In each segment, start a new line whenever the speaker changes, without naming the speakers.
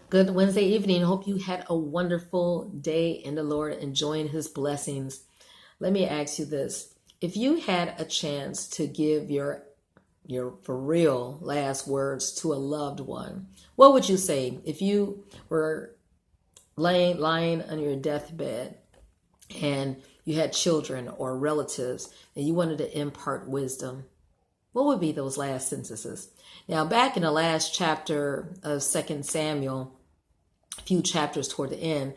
Good Wednesday evening. Hope you had a wonderful day in the Lord, enjoying his blessings. Let me ask you this. If you had a chance to give your for real last words to a loved one, what would you say? If you were lying on your deathbed and you had children or relatives and you wanted to impart wisdom, what would be those last sentences? Now, back in the last chapter of 2 Samuel, a few chapters toward the end,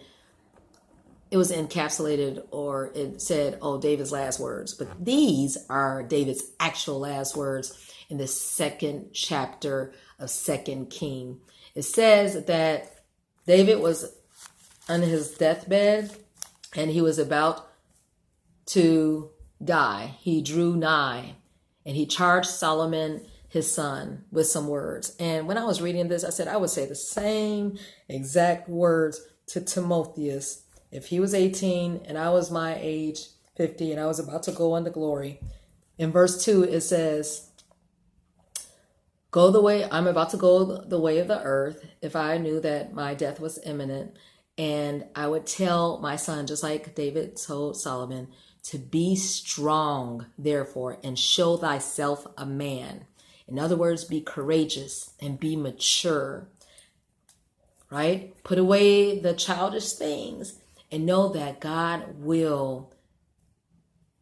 it was encapsulated, or it said, oh, David's last words. But these are David's actual last words in the second chapter of 2 King. It says that David was on his deathbed and he was about to die. He drew nigh and he charged Solomon, his son, with some words. And when I was reading this, I said I would say the same exact words to Timotheus if he was 18 and I was my age, 50, and I was about to go on to glory. In verse 2, it says, I'm about to go the way of the earth if I knew that my death was imminent. And I would tell my son, just like David told Solomon, to be strong, therefore, and show thyself a man. In other words, be courageous and be mature, right? Put away the childish things and know that God will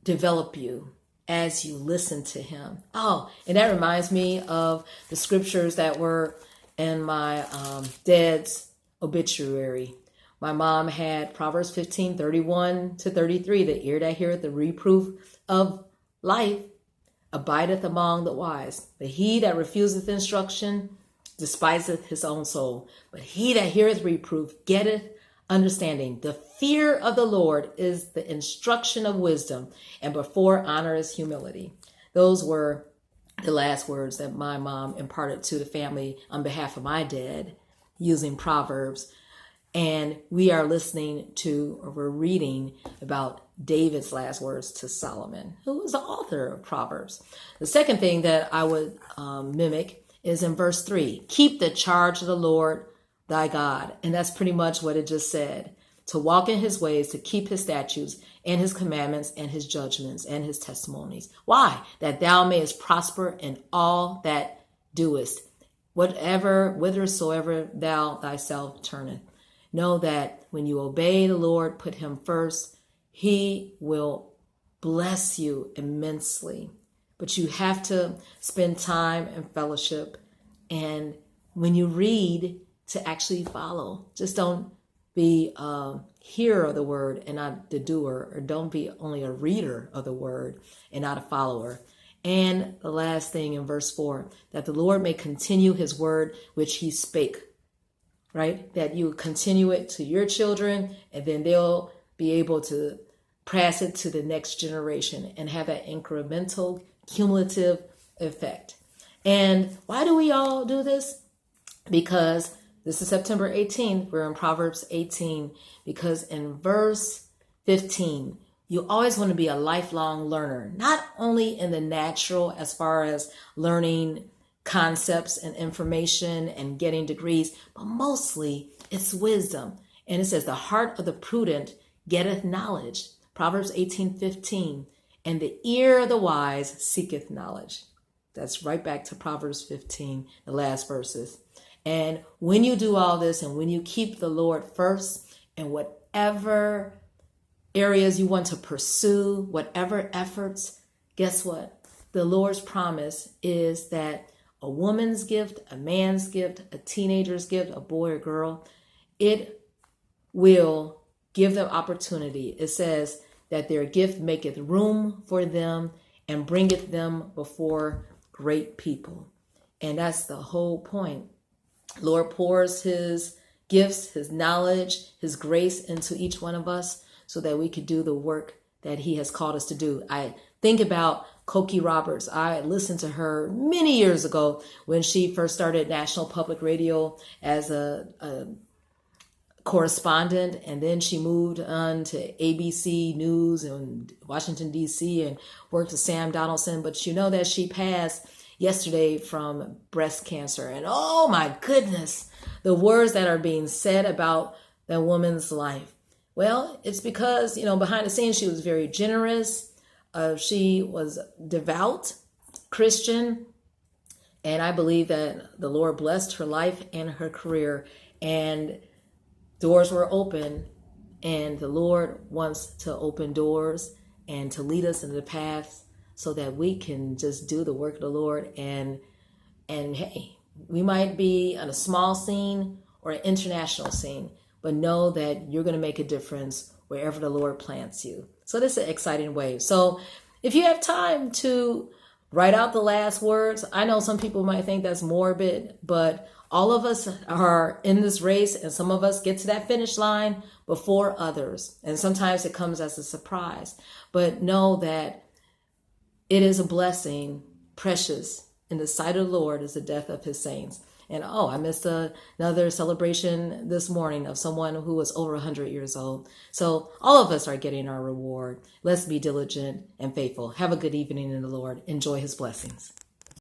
develop you as you listen to him. Oh, and that reminds me of the scriptures that were in my dad's obituary. My mom had Proverbs 15:31-33, the ear that heareth the reproof of life abideth among the wise. But he that refuseth instruction despiseth his own soul. But he that heareth reproof getteth understanding. The fear of the Lord is the instruction of wisdom, and before honor is humility. Those were the last words that my mom imparted to the family on behalf of my dad using Proverbs. And we are listening to, or we're reading about David's last words to Solomon, who was the author of Proverbs. The second thing that I would mimic is in verse 3, keep the charge of the Lord thy God. And that's pretty much what it just said. To walk in his ways, to keep his statutes and his commandments and his judgments and his testimonies. Why? That thou mayest prosper in all that doest, whithersoever thou thyself turneth. Know that when you obey the Lord, put him first, he will bless you immensely. But you have to spend time in fellowship. And when you read, to actually follow. Just don't be a hearer of the word and not the doer, or don't be only a reader of the word and not a follower. And the last thing in verse 4, that the Lord may continue his word which he spake. Right? That you continue it to your children, and then they'll be able to pass it to the next generation and have that incremental, cumulative effect. And why do we all do this? Because this is September 18th. We're in Proverbs 18, because in verse 15, you always want to be a lifelong learner, not only in the natural as far as learning concepts and information and getting degrees, but mostly it's wisdom. And it says, the heart of the prudent getteth knowledge. Proverbs 18:15. And the ear of the wise seeketh knowledge. That's right back to Proverbs 15, the last verses. And when you do all this, and when you keep the Lord first in whatever areas you want to pursue, whatever efforts, guess what? The Lord's promise is that a woman's gift, a man's gift, a teenager's gift, a boy or girl, it will give them opportunity. It says that their gift maketh room for them and bringeth them before great people. And that's the whole point. Lord pours his gifts, his knowledge, his grace into each one of us so that we could do the work that he has called us to do. I think about Cokie Roberts. I listened to her many years ago when she first started National Public Radio as a correspondent, and then she moved on to ABC News in Washington, D.C. and worked with Sam Donaldson. But you know that she passed yesterday from breast cancer. And oh my goodness, the words that are being said about that woman's life. Well, it's because, behind the scenes, she was very generous. She was devout Christian. And I believe that the Lord blessed her life and her career, and doors were open. And the Lord wants to open doors and to lead us in the paths so that we can just do the work of the Lord. And hey, we might be on a small scene or an international scene, but know that you're going to make a difference wherever the Lord plants you. So this is an exciting way. So if you have time to write out the last words, I know some people might think that's morbid, but all of us are in this race, and some of us get to that finish line before others. And sometimes it comes as a surprise. But know that it is a blessing, precious in the sight of the Lord is the death of his saints. And I missed another celebration this morning of someone who was over 100 years old. So all of us are getting our reward. Let's be diligent and faithful. Have a good evening in the Lord. Enjoy his blessings.